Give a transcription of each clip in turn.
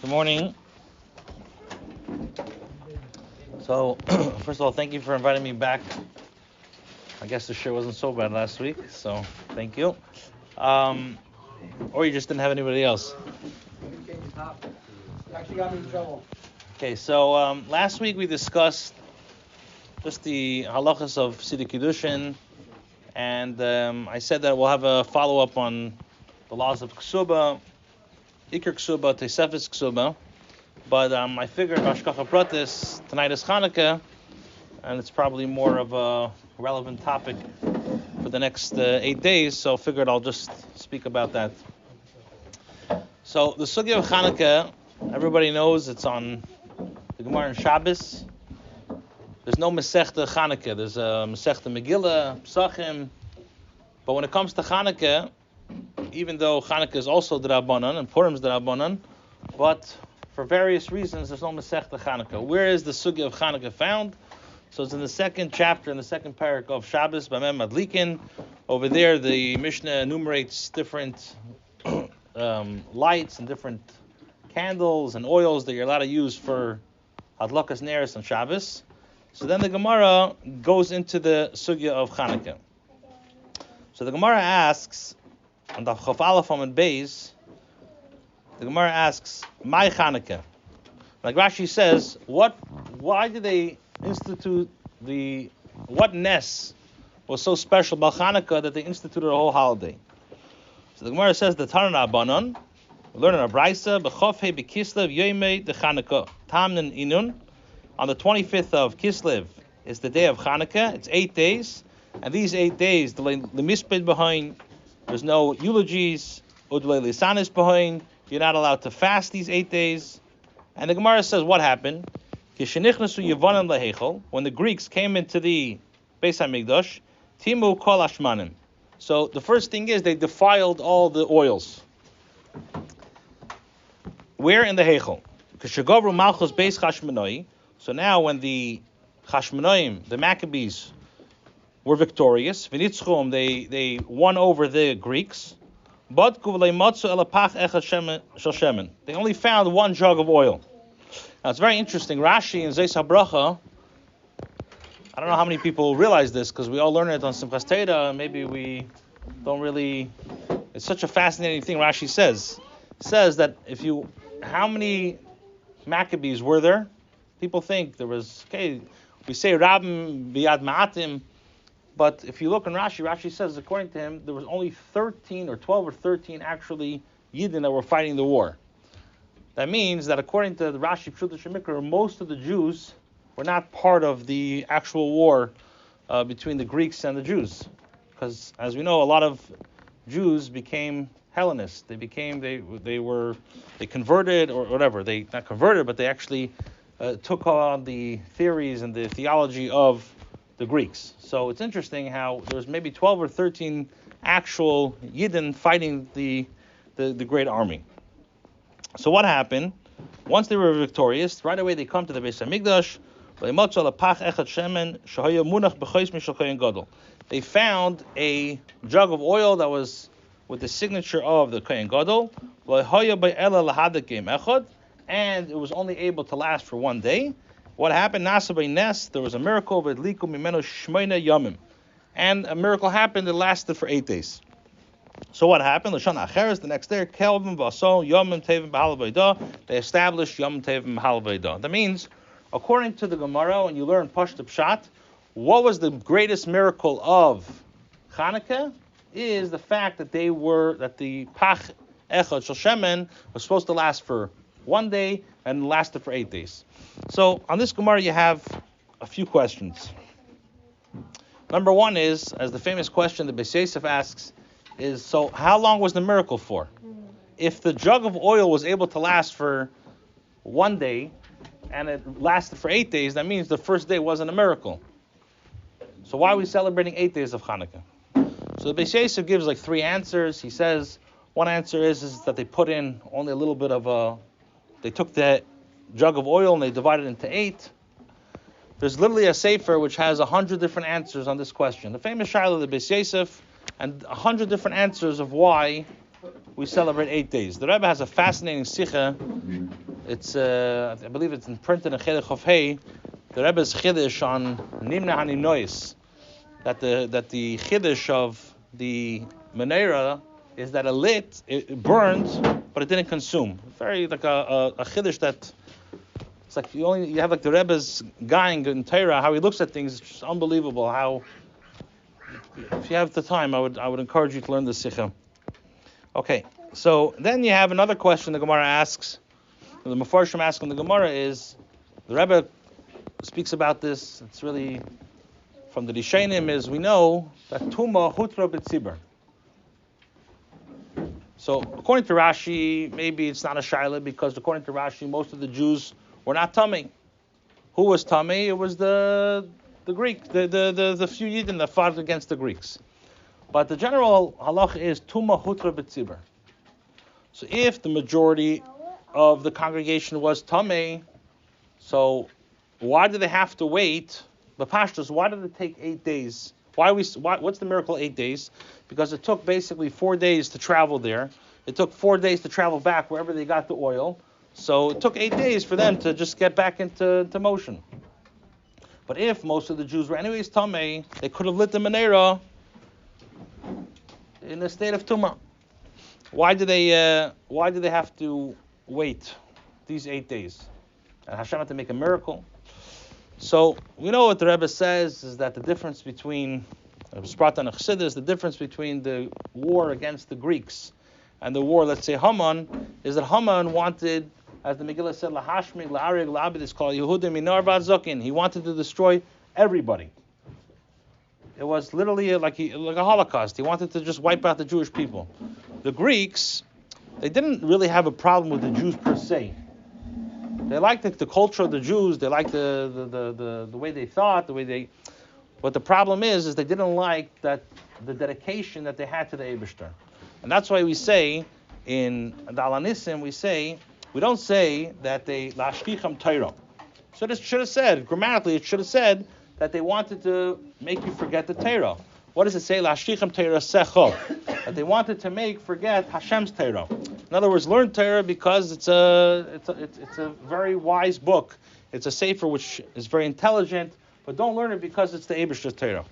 Good morning. So, first of all, thank you for inviting me back. I guess the show wasn't so bad last week, so thank you. Or you just didn't have anybody else. Actually got me in trouble. Okay, so last week we discussed just the halachas of Siddur Kiddushin, and I said that we'll have a follow-up on the laws of Ksuba, Iker Ksuba, Tesefes Ksuba. But I figured Hashkacha Pratis, tonight is Hanukkah, and it's probably more of a relevant topic for the next 8 days, so I figured I'll just speak about that. So the sugya of Hanukkah, everybody knows it's on the Gemara and Shabbos. There's no Masechta Hanukkah. There's a Masechta Megillah, Psachim. But when it comes to Hanukkah, even though Hanukkah is also D'Rabbanan and Purim is D'Rabbanan, but for various reasons, there's no Masechta Hanukkah. Where is the sugya of Hanukkah found? So it's in the second chapter, in the second parak of Shabbos, B'mem Madlikin. Over there, the Mishnah enumerates different lights and different candles and oils that you're allowed to use for Hadlakas Neres on Shabbos. So then the Gemara goes into the sugya of Hanukkah. So the Gemara asks, on the Chaf Aleph Amud Beis, the Gemara asks, "My Hanukkah." Like Rashi says, why did they institute what Ness was so special about Hanukkah that they instituted a whole holiday? So the Gemara says, the Tana Rabbanan, we learn in our Brisa, B'chof Hei B'Kislev Yoimei the Hanukkah Tamnin Inun. On the 25th of Kislev is the day of Hanukkah. It's 8 days, and these 8 days, the Mispid behind, there's no eulogies, Udle Lisanis behind. You're not allowed to fast these 8 days. And the Gemara says, what happened? When the Greeks came into the Beis HaMikdash, Timu Kol Ashmanim. So the first thing is they defiled all the oils. Where in the Heichel? So now when the Chashmonaim, the Maccabees, were victorious, they won over the Greeks. They only found one jug of oil. Now it's very interesting. Rashi in Zeis HaBracha, I don't know how many people realize this because we all learn it on Simchas Torah. Maybe we don't really. It's such a fascinating thing. Rashi says that how many Maccabees were there? People think there was. Okay, we say Rabbim Biyad Ma'atim. But if you look in Rashi says, according to him, there was only 13 or 12 or 13 actually Yidden that were fighting the war. That means that according to the Rashi Pshuta Shemikra, most of the Jews were not part of the actual war between the Greeks and the Jews. Because, as we know, a lot of Jews became Hellenists. They converted or whatever. They not converted, but they actually took on the theories and the theology of the Greeks. So it's interesting how there was maybe 12 or 13 actual Yidden fighting the great army. So what happened? Once they were victorious, right away they come to the Beis HaMikdash. They found a jug of oil that was with the signature of the Kohen Gadol, and it was only able to last for 1 day. What happened? Nasa by Nes, there was a miracle, and a miracle happened that lasted for 8 days. So what happened? The next day, they established Yom Tevim Halveidah. That means, according to the Gemara, when you learn Pashta Pshat, what was the greatest miracle of Hanukkah is the fact that the Pach Echad Shel Shemen was supposed to last for 1 day and lasted for 8 days. So on this Gemara, you have a few questions. Number one is, as the famous question that Beis Yosef asks, is, so how long was the miracle for? If the jug of oil was able to last for 1 day and it lasted for 8 days, that means the first day wasn't a miracle. So why are we celebrating 8 days of Hanukkah? So the Beis Yosef gives like 3 answers. He says one answer is that they put in only a little bit of they took the jug of oil and they divided it into 8. There's literally a sefer which has 100 different answers on this question. The famous Shiloh of the Beis Yosef, and 100 different answers of why we celebrate 8 days. The Rebbe has a fascinating sikha It's I believe it's printed in Chedech of Hay, the Rebbe's Chiddush on Nimna Haninois, that the Chiddush of the Menorah is that it burned, but it didn't consume. Very like a Chiddush that it's like you have like the Rebbe's guy in Torah, how he looks at things. It's just unbelievable. How if you have the time, I would encourage you to learn the Sikha. Okay, so then you have another question the Gemara asks. The Mefarshim asking the Gemara is, the Rebbe speaks about this. It's really from the Rishonim is we know that Tuma Hutra B'Tzibur. So according to Rashi, maybe it's not a shaila because according to Rashi, most of the Jews were not tummy. Who was tummy? It was the Greek, the few Yidden that fought against the Greeks. But the general halacha is Tuma Hutra B'Tzibur. So if the majority of the congregation was tummy, so why do they have to wait? The Pashtus, why did it take 8 days? What's the miracle 8 days? Because it took basically 4 days to travel there. It took 4 days to travel back wherever they got the oil. So it took 8 days for them to just get back into motion. But if most of the Jews were anyways tummy, they could have lit the Menorah in a state of tumah. Why do they have to wait these 8 days? And Hashem had to make a miracle. So we know what the Rebbe says is that the difference between the difference between the war against the Greeks and the war, let's say Haman, is that Haman wanted, as the Megillah said, lahashmig, la'arig, la'abid, it's called Yehudim minar ba'zokin. He wanted to destroy everybody. It was literally like a Holocaust. He wanted to just wipe out the Jewish people. The Greeks, they didn't really have a problem with the Jews per se. They liked the culture of the Jews. They liked the way they thought, But the problem is they didn't like that the dedication that they had to the Eibishter. And that's why we say in the Alanissim, we don't say that they lashkicham Torah. So it should have said, grammatically, it should have said that they wanted to make you forget the Torah. What does it say? Lashkicham Torah secho. That they wanted to forget Hashem's Torah. In other words, learn Torah because it's a very wise book. It's a sefer which is very intelligent, but don't learn it because it's the Eibishter's Torah.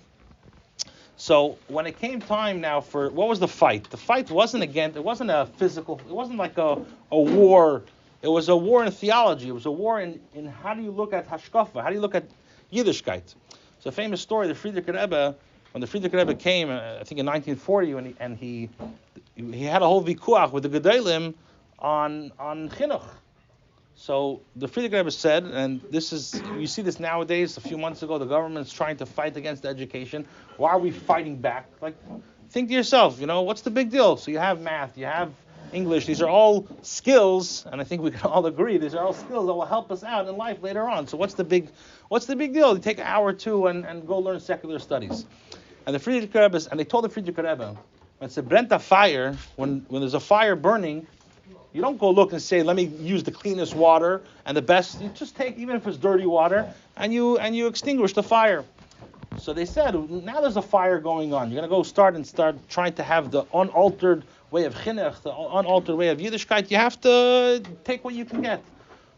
So when it came time now for, what was the fight? The fight wasn't a physical, it wasn't like a war. It was a war in theology. It was a war in how do you look at Hashkafa? How do you look at Yiddishkeit? It's a famous story, the Friedrich Rebbe, when the Friedrich Rebbe came, I think in 1940, and he had a whole vikuach with the Gedolim on Chinuch. So the Friedrich Rebbe said, and you see this nowadays, a few months ago, the government's trying to fight against education. Why are we fighting back? Like, think to yourself, what's the big deal? So you have math, you have English, these are all skills, and I think we can all agree, these are all skills that will help us out in life later on. So what's the big deal? You take an hour or two and go learn secular studies. And the Friedrich Rebbe, and they told the Friedrich Rebbe, when it's a brenta fire, when there's a fire burning, you don't go look and say, let me use the cleanest water and the best. You just take, even if it's dirty water, and you extinguish the fire. So they said, now there's a fire going on. You're going to start trying to have the unaltered way of chinuch, the unaltered way of Yiddishkeit. You have to take what you can get.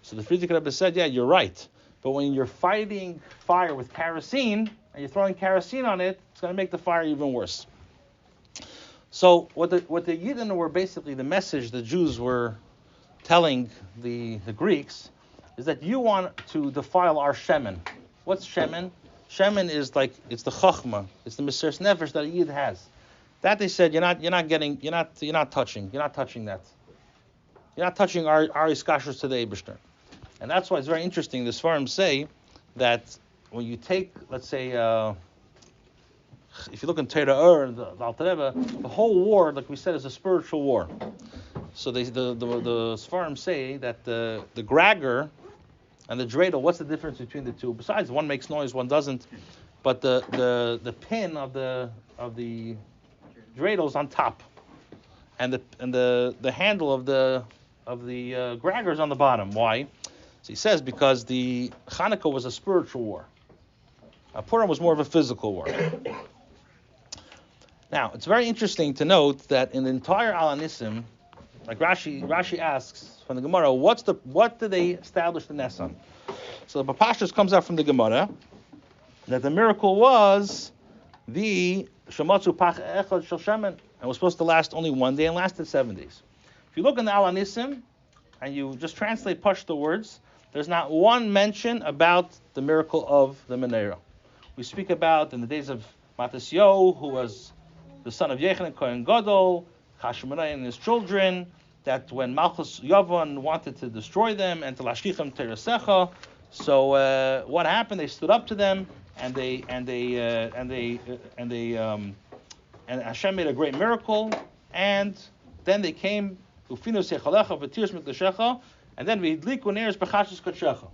So the Friedrich Rebbe said, yeah, you're right. But when you're fighting fire with kerosene, and you're throwing kerosene on it, it's going to make the fire even worse. So what the Yidden were basically, the message the Jews were telling the Greeks is that you want to defile our shemen. What's shemen? Shemen is like, it's the chachma, it's the Mesiras Nefesh that a Yid has. That they said you're not touching that. You're not touching our iskashus to the Eibishter. And that's why it's very interesting. The Sfarim say that when you take, let's say, if you look in Torah the Alter Rebbe, the whole war, like we said, is a spiritual war. So the Sfarim say that the Gragger and the dreidel, what's the difference between the two? Besides, one makes noise, one doesn't. But the pin of the dreidel is on top, and the handle of the Gragger is on the bottom. Why? So he says because the Hanukkah was a spiritual war. Purim was more of a physical war. Now, it's very interesting to note that in the entire Alanissim, like Rashi asks from the Gemara, what did they establish the Ness on? So the Papashas comes out from the Gemara that the miracle was the Shamatzu Pach Echad Shel Shemen, and was supposed to last only one day and lasted 7 days. If you look in the Alanissim and you just translate Pashto words, there's not one mention about the miracle of the Menorah. We speak about in the days of Matisyahu, who was the son of Yechanan Kohen Gadol, Hashmonai and his children, that when Malchus Yavon wanted to destroy them and to Lashkichem Teresecha, so what happened? They stood up to them, and Hashem made a great miracle, and then they came Ufinu Sechalecha V'Tirs Mikdashecha, and then V'Hidliku Neres B'Chashis Kodshecha.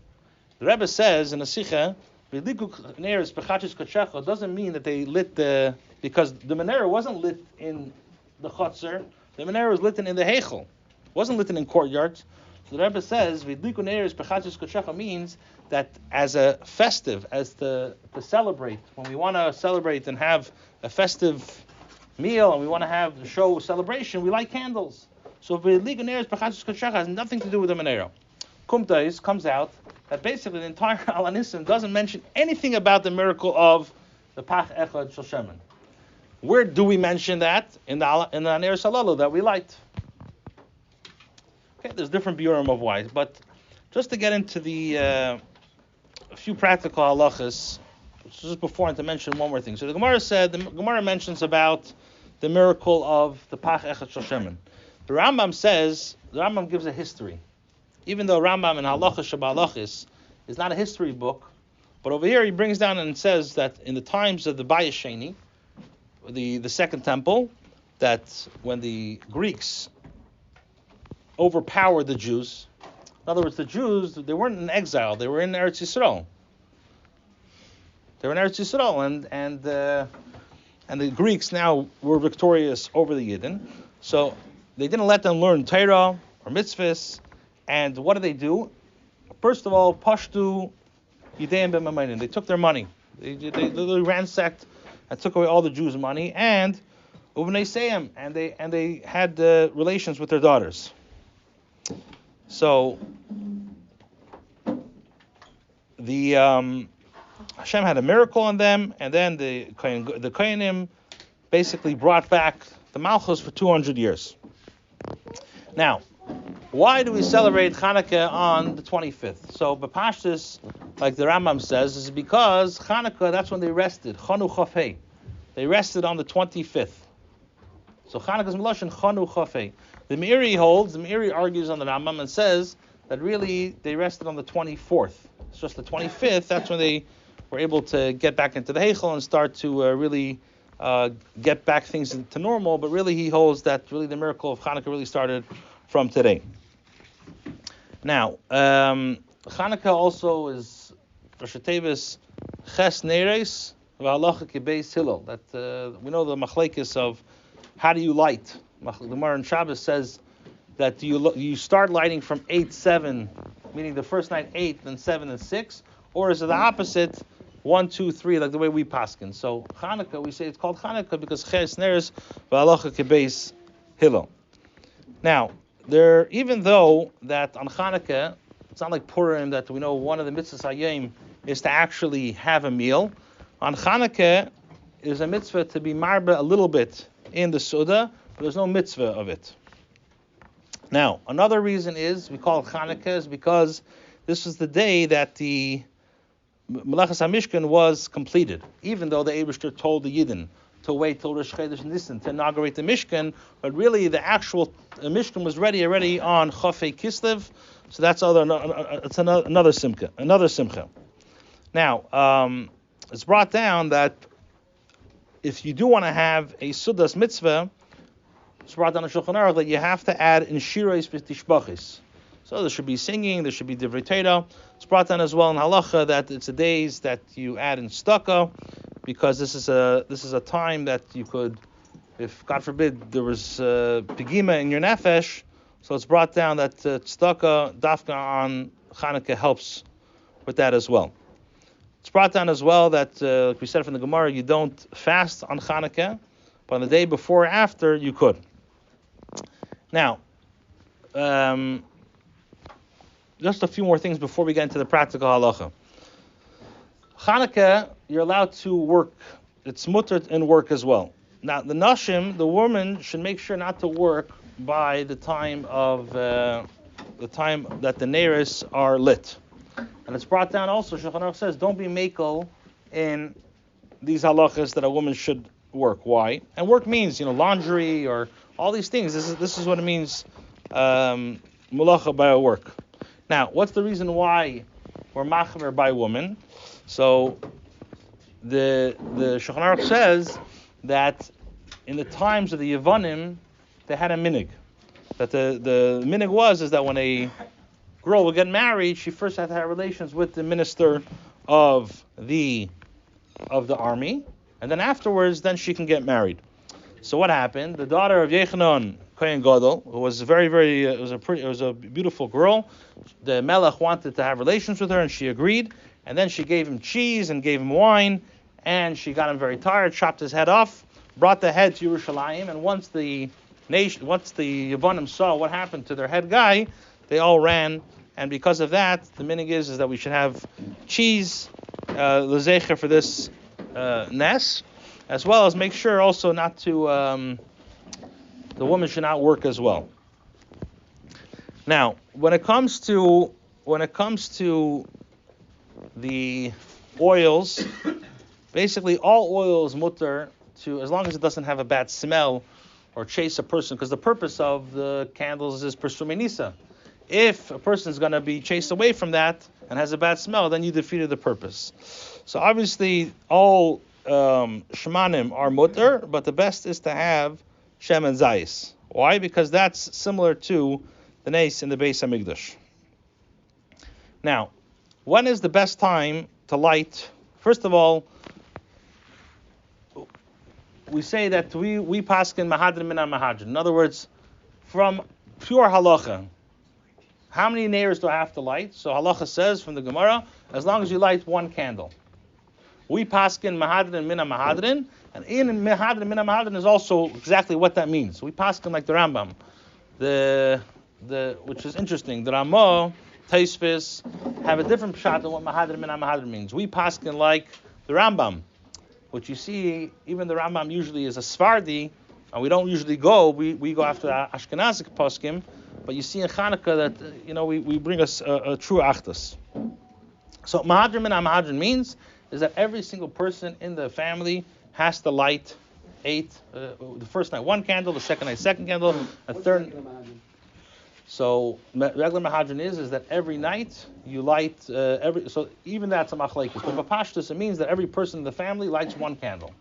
The Rebbe says in the Sikha, V'Hidliku Neres B'Chashis Kodshecha doesn't mean that they lit because the Menorah wasn't lit in the Chotzer, the Menorah was lit in the Heichel. It wasn't lit in courtyards. So the Rebbe says, V'Hidliku Neres B'Chashis Kodshecha means that as a festive, as to celebrate, when we want to celebrate and have a festive meal and we want to have the show celebration, we light candles. So V'Hidliku Neres B'Chashis Kodshecha has nothing to do with the Menorah. Kumtais comes out that basically the entire Alanissim doesn't mention anything about the miracle of the Pach Echad Shel Shemen. Where do we mention that? In the Ner Salalu that we light. Okay, there's different biurim of why, but just to get into the a few practical halachas, just before and to mention one more thing. So the Gemara mentions about the miracle of the Pach Echad Shel Shemen. The Rambam gives a history. Even though Rambam in Halacha Shabbalachis is not a history book, but over here he brings down and says that in the times of the Bayis Sheni, the second temple, that when the Greeks overpowered the Jews, in other words, the Jews, they weren't in exile, they were in Eretz Yisrael. They were in Eretz Yisrael, and the Greeks now were victorious over the Yidden, so they didn't let them learn Torah or mitzvahs. And what do? First of all, Pashtu Yideim B'Mamainin. They took their money. They literally ransacked and took away all the Jews' money, and Uvnei Seim, and they had relations with their daughters. So the Hashem had a miracle on them, and then the Kohanim basically brought back the Malchus for 200 years. Now, why do we celebrate Hanukkah on the 25th? So, B'Pashtus, like the Rambam says, is because Hanukkah, that's when they rested. Chanu Chafei. They rested on the 25th. So, Hanukkah's Meloshin Chanu Chafei. The Meiri argues on the Rambam and says that really they rested on the 24th. It's just the 25th, that's when they were able to get back into the Heichel and start to really get back things to normal. But really he holds that really the miracle of Hanukkah really started from today. Now, Hanukkah also is Rosh Tevis Ches Neres v'Halacha Kibeis Hillel. That we know the machlekes of how do you light. The Gemara in Shabbos says that you start lighting from 8-7, meaning the first night 8, then 7 and 6, or is it the opposite, 1, 2, 3, like the way we paskin? So Hanukkah, we say it's called Hanukkah because Ches Neres v'Halacha Kibeis Hillel. Now, even though that on Hanukkah, it's not like Purim that we know one of the mitzvahs hayom is to actually have a meal. On Hanukkah, there's a mitzvah to be marba a little bit in the Suda, but there's no mitzvah of it. Now, another reason is, we call it Hanukkah, is because this was the day that the Melechas HaMishkan was completed, even though the Eibishter told the Yidden to wait till Rosh Chodesh Nisan to inaugurate the Mishkan, but really the actual Mishkan was ready already on Chafei Kislev, so that's another simcha. Now, it's brought down that if you do want to have a Sudas mitzvah, it's brought down in Shulchan Aruch that you have to add in Shirais v'Tishbachis. So there should be singing, there should be Divrei Torah. It's brought down as well in Halacha that it's the days that you add in Stucca, because this is a time that you could, if God forbid there was pigima in your nefesh, so it's brought down that tzedakah dafka on Chanukah helps with that as well. It's brought down as well that, like we said from the Gemara, you don't fast on Chanukah, but on the day before or after you could. Now, just a few more things before we get into the practical halacha. Hanukkah, you're allowed to work. It's mutter in work as well. Now, the nashim, the woman, should make sure not to work by the time that the neiros are lit. And it's brought down also, Shulchan Aruch says, don't be makel in these halachas that a woman should work. Why? And work means, laundry or all these things. This is what it means, mulacha by a work. Now, what's the reason why we're machmer by women? So, the Shulchan Aruch says that in the times of the Yevanim, they had a minig. That the minig is that when a girl would get married, she first had to have relations with the minister of the army, and then afterwards, then she can get married. So what happened? The daughter of Yechanan Kohen Gadol, who was it was a beautiful girl. The Melech wanted to have relations with her, and she agreed. And then she gave him cheese and gave him wine, and she got him very tired, chopped his head off, brought the head to Yerushalayim, and once the Yevanim saw what happened to their head guy, they all ran. And because of that, the minig is that we should have cheese, lezecher for this nes, as well as make sure also not to, the woman should not work as well. Now, when it comes to the oils, basically all oil is mutter to, as long as it doesn't have a bad smell or chase a person, because the purpose of the candles is persumei nisa. If a person is going to be chased away from that and has a bad smell, then you defeated the purpose. So obviously all shemanim are mutter, but the best is to have shem and zayis. Why? Because that's similar to the nes in the Beis Hamikdash. Now, when is the best time to light? First of all, we say that we paskin mahadrin min mahadrin. In other words, from pure halacha, how many neiros do I have to light? So halacha says from the Gemara, as long as you light one candle. We paskin mahadrin min mahadrin, and in mahadrin min mahadrin is also exactly what that means. We paskin like the Rambam, which is interesting. The Ramah, Taisvis have a different pshat than what mahadrin min mahadrin means. We paskin like the Rambam, which you see, even the Rambam usually is a Sfardi, and we don't usually go. We go after the Ashkenazic poskim, but you see in Hanukkah that we bring us a true achdus. So mahadrin min mahadrin means is that every single person in the family has to light 8. The first night 1 candle, the second night 2nd candle, a third. So regular mahadrin is that every night you light so even that's a machlekes. But b'pashtus, it means that every person in the family lights 1 candle.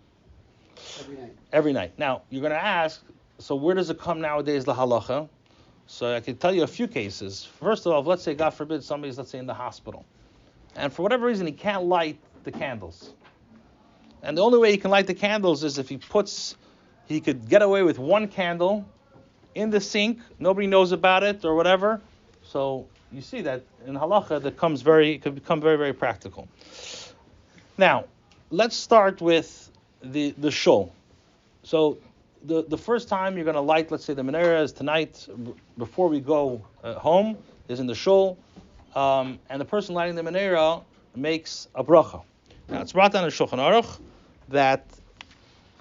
Every night. Now you're going to ask, so where does it come nowadays, the halacha? So I can tell you a few cases. First of all, let's say, God forbid, somebody's, let's say, in the hospital, and for whatever reason he can't light the candles. And the only way he can light the candles is if he could get away with 1 candle in the sink, nobody knows about it or whatever. So you see that in halacha that could become very, very practical. Now, let's start with the shul. So the first time you're going to light, let's say the Menorah is tonight before we go home, is in the shul, and the person lighting the Menorah makes a bracha. Now it's brought down in Shulchan Aruch that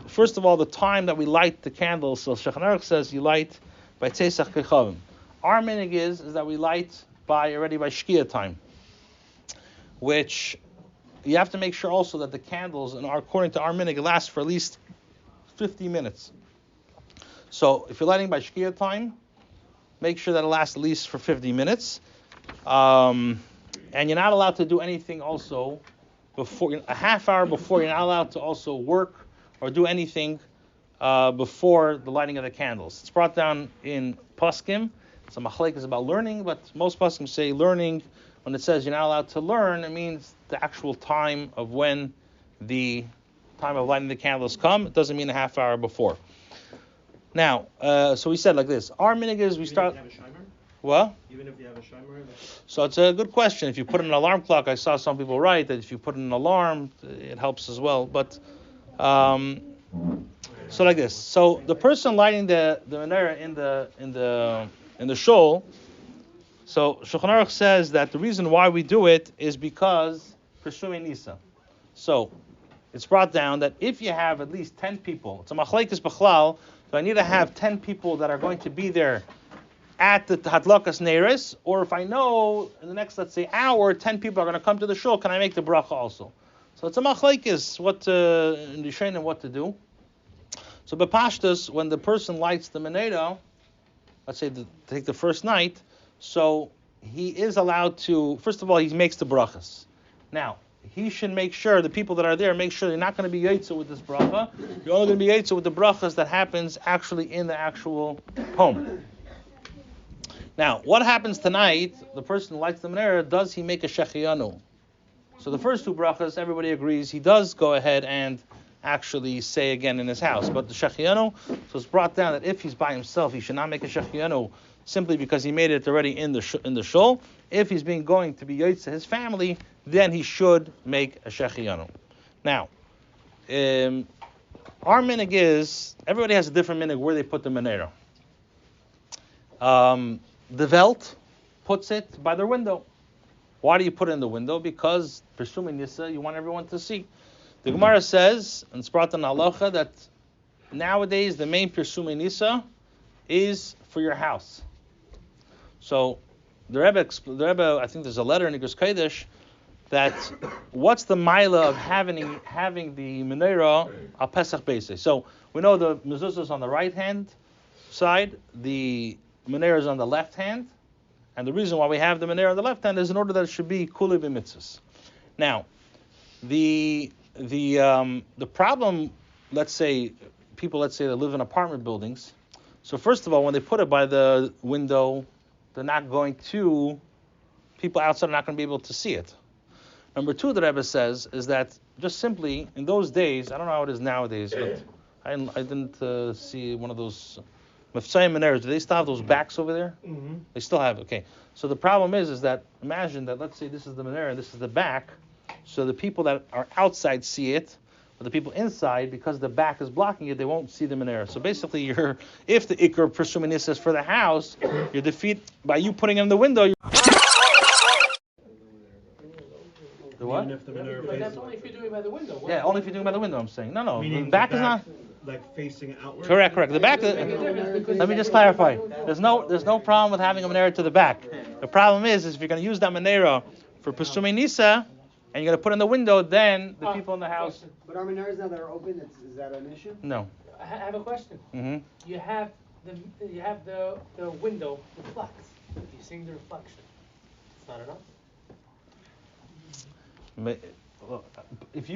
first of all the time that we light the candles, so Shulchan Aruch says you light by Tzesach Kechavim. Our minig is that we light already by Shkia time, which you have to make sure also that the candles, according to our minig, last for at least 50 minutes. So if you're lighting by Shkia time, make sure that it lasts at least for 50 minutes. And you're not allowed to do anything also before, a half hour before, you're not allowed to also work or do anything before the lighting of the candles. It's brought down in Paskim. Some machlek is about learning, but most Paskim say learning, when it says you're not allowed to learn, it means the actual time of when the time of lighting the candles come. It doesn't mean a half hour before. Now, so we said like this. Our minig is we start... Even if you have a shimer? What? Even if you have a shimer? So it's a good question. If you put in an alarm clock, I saw some people write that if you put in an alarm, it helps as well. But, so like this. So the person lighting the menorah in in the shul. So Shulchan Aruch says that the reason why we do it is because Pesumei Nisa. So it's brought down that if you have at least 10 people, it's a machlekes b'chlal, so I need to have 10 people that are going to be there at the Hadlakas Neiris, or if I know in the next, let's say, hour, 10 people are going to come to the shul, can I make the bracha also? So it's a machlekes what to do. So b'pashtus, when the person lights the Menorah, let's say take the first night, so he is allowed to, first of all, he makes the brachas. Now, he should make sure, the people that are there, make sure they're not going to be yotze with this bracha. You're only going to be yotze with the brachas that happens actually in the actual home. Now, what happens tonight, the person who lights the Menorah, does he make a shechianu? So the first two brachas, everybody agrees, he does go ahead and actually say again in his house. But the shechianu, so it's brought down that if he's by himself, he should not make a shechianu simply because he made it already in the shul. If he's going to be yotze his family, then he should make a shechianu. Now, our minig is, everybody has a different minig where they put the Menorah. The Welt puts it by their window. Why do you put it in the window? Because Pesumei Nisa, you want everyone to see. The Gemara says, and it's brought in halacha, that nowadays the main Pesumei Nisa is for your house. So the Rebbe, I think there's a letter in Igros Kodesh that what's the mila of having the Menorah al Pesach Beis. So we know the mezuzah is on the right hand side, the Menorah is on the left hand, and the reason why we have the Menorah on the left hand is in order that it should be kulei b'mitzvos. Now, the problem, let's say they live in apartment buildings. So first of all, when they put it by the window, they're not going to, people outside are not going to be able to see it. Number two, the Rebbe says, is that just simply, in those days, I don't know how it is nowadays, but I didn't see one of those Mefsayim Menorahs. Do they still have those backs over there? Mm-hmm. They still have, okay. So the problem is that, imagine that, let's say this is the Menorah, this is the back, so the people that are outside see it, but the people inside, because the back is blocking it, they won't see the Menorah. So basically, if the Iker Pesumei Nisa is for the house, your defeat, by you putting it in the window, the what? Even if the Menorah But that's only if you're doing it by the window. Yeah, only if you're doing it by the window, I'm saying. No. Meaning The back is not. Like facing outward? Correct. The back. Let me just clarify. There's no problem with having a Menorah to the back. The problem is if you're going to use that Menorah for Pesumei Nisa, and you're going to put it in the window, then the people in the house. But our Menorahs now that are open, is that an issue? No. I have a question. Mm-hmm. You have the window reflects. You're seeing the reflection. It's not enough. If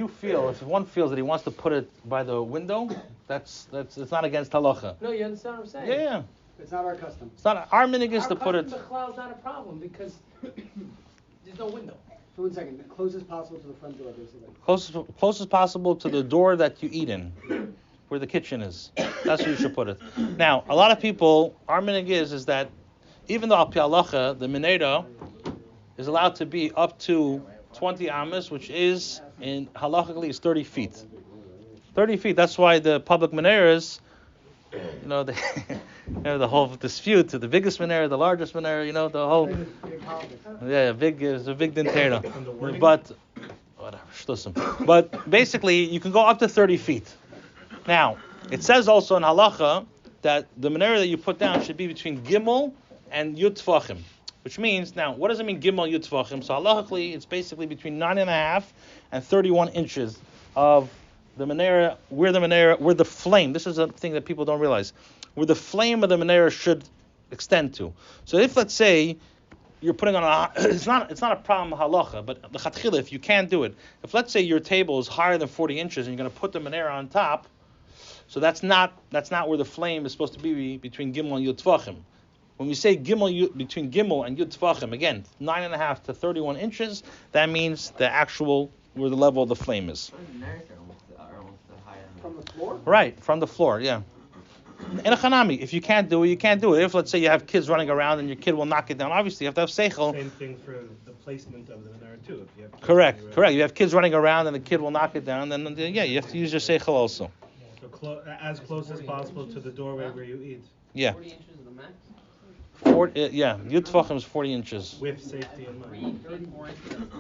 one feels that he wants to put it by the window, it's not against halacha. No, you understand what I'm saying? Yeah. It's not our custom. It's not our minig is to put it. Our custom is not a problem because there's no window. So 1 second, the closest possible to the front door, basically. Closest possible to the door that you eat in, where the kitchen is. That's where you should put it. Now, a lot of people, our minig is that even though al pi halacha, the Menorah is allowed to be up to 20 amas, which is, in halachically, is 30 feet. 30 feet, that's why the public Menorahs, the whole dispute, the biggest Menorah, the largest Menorah, the whole... Is a big dinterna. But, whatever, shtusim. But basically, you can go up to 30 feet. Now, it says also in halacha that the Menorah that you put down should be between Gimel and Yud Tfachim. Which means, now, what does it mean, Gimel Yud Tfachim? So, halachically, it's basically between 9.5 and 31 inches of the Menorah, where the flame, this is a thing that people don't realize, where the flame of the Menorah should extend to. So, if, let's say, you're putting on it's not a problem halacha, but the chatchila, if you can't do it, if, let's say, your table is higher than 40 inches and you're going to put the Menorah on top, so that's not where the flame is supposed to be between Gimel and Yud Tfachim. When we say between Gimel and Yud Tfachim, again, 9.5 to 31 inches, that means the actual, where the level of the flame is. From the floor? Right, from the floor, yeah. In a chanami, if you can't do it, you can't do it. If, let's say, you have kids running around and your kid will knock it down, obviously you have to have seichel. Same thing for the placement of the Menorah too. If you have Correct. You have kids running around and the kid will knock it down, then you have to use your seichel also. So as close as possible to the doorway where you eat. Yeah. 40 inches is the max? Yud Tvachim is 40 inches. With safety in mind.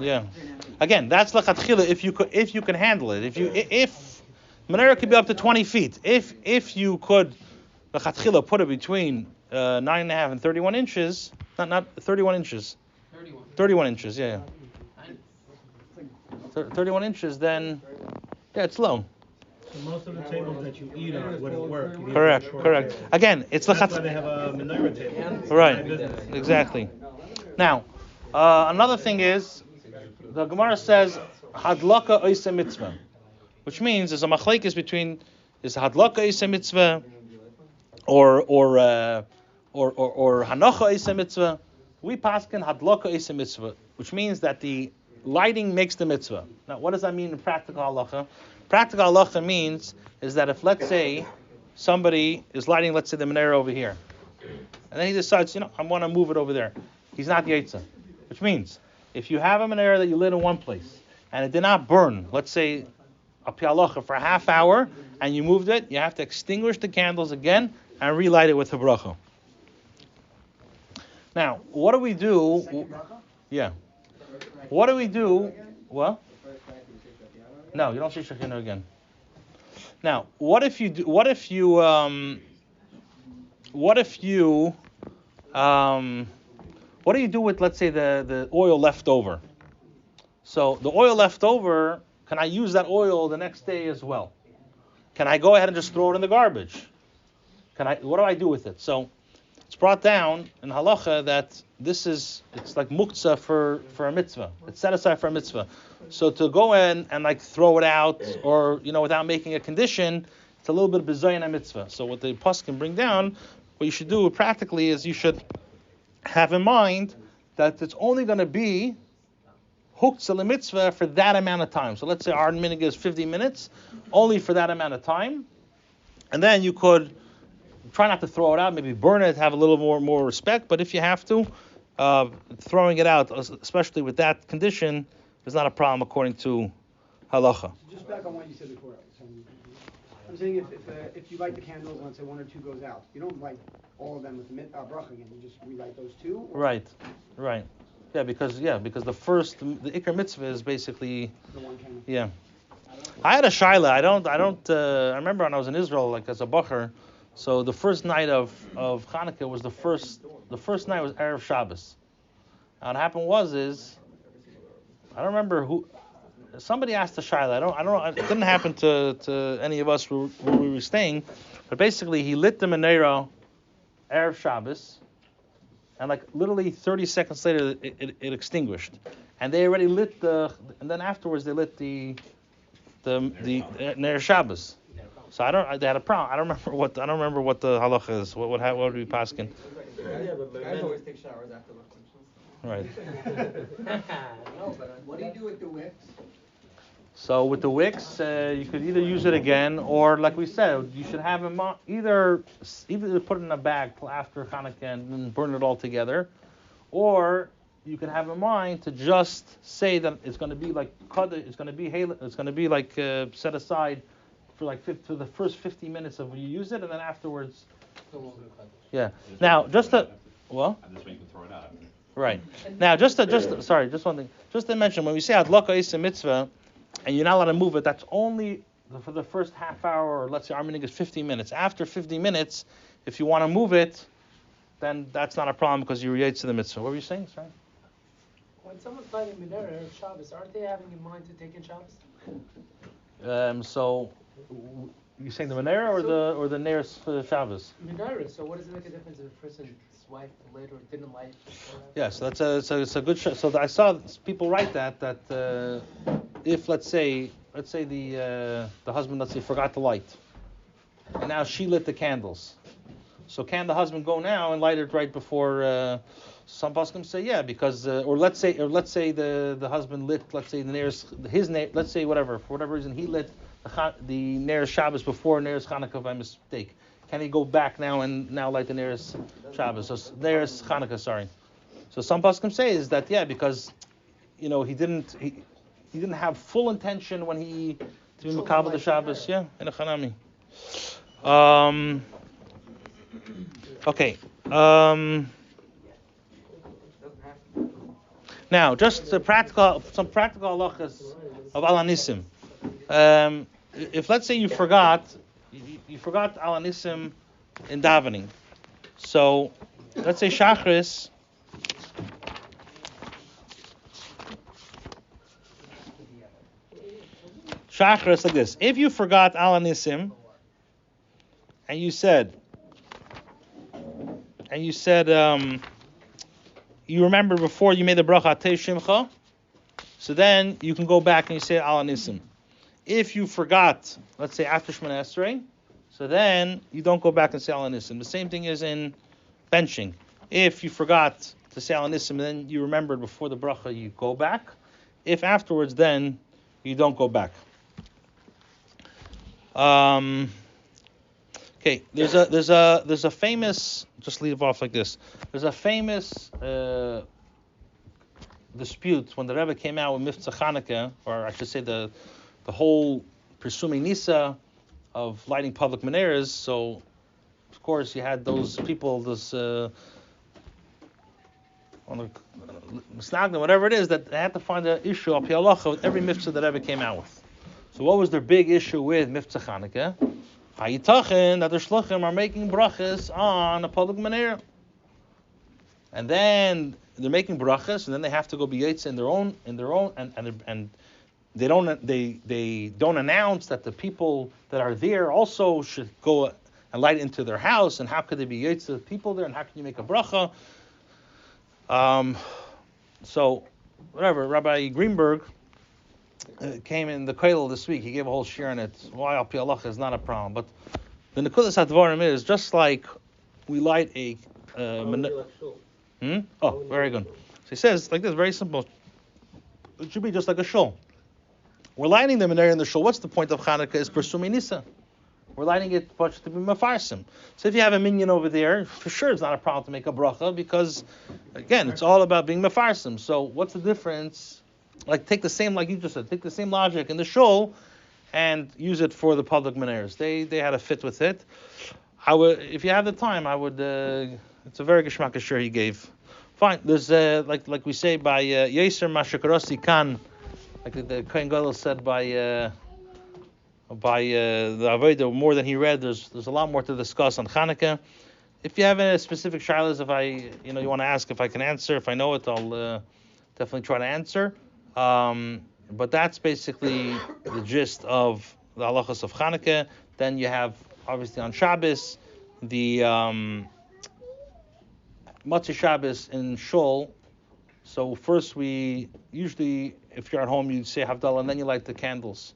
Yeah. Again, that's lechatchila if you can handle it. If Menorah could be up to 20 feet. If you could lechatchila put it between 9.5 and 31 inches, not 31 inches. 31 inches, yeah. 31 inches, then it's low. So most of the tables that you eat on wouldn't work. You need Correct. a short Correct. table. Again, it's That's why lechatchila. they have a menorah table. Right. My business. Exactly. Now, another thing is, the Gemara says hadlaka oisa mitzvah, which means there's a machlekes between is hadlaka oisa mitzvah or hanocha oisa mitzvah. We paskin hadlaka oisa mitzvah, which means that the lighting makes the mitzvah. Now, what does that mean in practical halacha? Practical halacha means is that if, let's say, somebody is lighting, let's say, the menorah over here, and then he decides, I want to move it over there. He's not Yetza. Which means, if you have a menorah that you lit in one place, and it did not burn, let's say, a halacha for a half hour, and you moved it, you have to extinguish the candles again and relight it with a bracha. Now, what do we do? Yeah. What do we do? What? No, you don't say Shekhinah again. Now, what do you do with, let's say, the oil left over? So the oil left over, can I use that oil the next day as well? Can I go ahead and just throw it in the garbage? What do I do with it? So it's brought down in halacha that it's like muktzah for a mitzvah. It's set aside for a mitzvah. So to go in and like throw it out or, without making a condition, it's a little bit of bizayin mitzvah. So what the pasuk can bring down, what you should do practically is you should have in mind that it's only going to be hooked to the mitzvah for that amount of time. So let's say our minhag is 50 minutes, only for that amount of time. And then you could try not to throw it out, maybe burn it, have a little more respect. But if you have to, throwing it out, especially with that condition, is not a problem according to halacha. Just back on what you said before. So I'm saying if you light the candles, let's say one or two goes out, you don't light all of them with the bracha again. You just relight those two. Right. Yeah, because the ikar mitzvah is basically The one candle. Yeah. I had a shaila. I remember when I was in Israel, like as a bacher. So the first night of Hanukkah was the first night was Erev Shabbos. And what happened is I don't remember who. Somebody asked the shaila. I don't know. It didn't happen to any of us where we were staying. But basically, he lit the menorah Erev Shabbos, and like literally 30 seconds later, it extinguished. And they already lit and then afterwards they lit the Erev Shabbos. So they had a problem. I don't remember what the halacha is. What would be paskin? Guys always take showers after lunch. Right. What do you do with the wicks? So with the wicks, you could either use it again, or like we said, you should have them either put it in a bag till after Hanukkah and then burn it all together, or you can have in mind to just say that it's going to be like set aside for for the first 50 minutes of when you use it, and then afterwards. Yeah. Now just to well. I'm just waiting to throw it out. Right. Now just one thing. Just to mention, when we say adlaka is a mitzvah, and you're not allowed to move it, that's only for the first half hour, or let's say our minhag is 50 minutes. After 50 minutes, if you want to move it, then that's not a problem because you relate to the mitzvah. What were you saying? Sorry. When someone's lighting menorah or Shabbos, aren't they having in mind to take in Shabbos? So you saying the menorah or the nearest Shabbos? Menorah. So what does it make a difference if a person's wife lit or didn't light? Yeah, so it's a good. So I saw people write that if let's say the husband forgot to light, and now she lit the candles. So can the husband go now and light it right before? Some poskim say yeah, because or let's say the husband lit, let's say the nearest let's say whatever, for whatever reason he lit the nearest Shabbos before nearest Hanukkah by mistake. Can he go back now and now light the nearest Shabbos? So nearest Hanukkah, sorry. So some poskim say is that yeah, because he didn't have full intention when he to be makabel the Shabbos. Yeah, in a chanami. Okay. Now, just some practical halachas of Al Hanisim. If let's say you forgot Al Hanisim in davening, so let's say Shachris. Shachris like this. If you forgot Al Hanisim, and you said, you remember before you made the bracha Tei Shimcha, so then you can go back and you say Al Hanisim. If you forgot, let's say after Shemona Esrei, so then you don't go back and say Al Hanisim. The same thing is in benching. If you forgot to say Al Hanisim and then you remembered before the bracha, you go back. If afterwards, then you don't go back. Okay, there's a famous, just leave off like this. There's a famous dispute when the Rebbe came out with Miftzah Hanukkah, or I should say the whole presuming Nisa of lighting public menorahs. So, of course, you had those people, whatever it is, that they had to find an issue of halacha with every mitzvah that Rebbe came out with. So what was their big issue with Miftzah Hanukkah? Hayitachin that the shluchim are making brachas on a public menorah, and then they're making brachas, and then they have to go be yaitz in their own, and they don't announce that the people that are there also should go and light into their house, and how could they be yaitz to the people there, and how can you make a bracha? So whatever, Rabbi Greenberg came in the Kollel this week. He gave a whole shir on it. Why al pi halacha is not a problem, but the nekudas hadvarim is just like we light a. Oh, very good. So he says like this, very simple. It should be just like a shul. We're lighting the menorah in the shul. What's the point of Hanukkah? Is Persumi Nisa. We're lighting it but to be mafarsim. So if you have a minyan over there, for sure it's not a problem to make a bracha because, again, it's all about being mafarsim. So what's the difference? Like take the same, like you just said, take the same logic in the shul and use it for the public menorahs. They had a fit with it. I would, if you have the time, I would. It's a very geschmack shir he gave. Fine. There's like we say by Yeser Mashakarasi Khan, like the Kohen Gadol said by the Avodah, more than he read. There's a lot more to discuss on Hanukkah. If you have any specific shilas, if you want to ask if I can answer, if I know it, I'll definitely try to answer. But that's basically the gist of the halachas of Hanukkah. Then you have obviously on Shabbos the Matzah Shabbos in Shul. So first we usually, if you're at home, you say Havdalah and then you light the candles.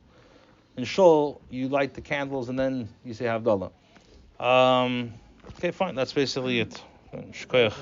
In Shul, you light the candles and then you say Havdalah. Okay, fine. That's basically it. Shkoyach.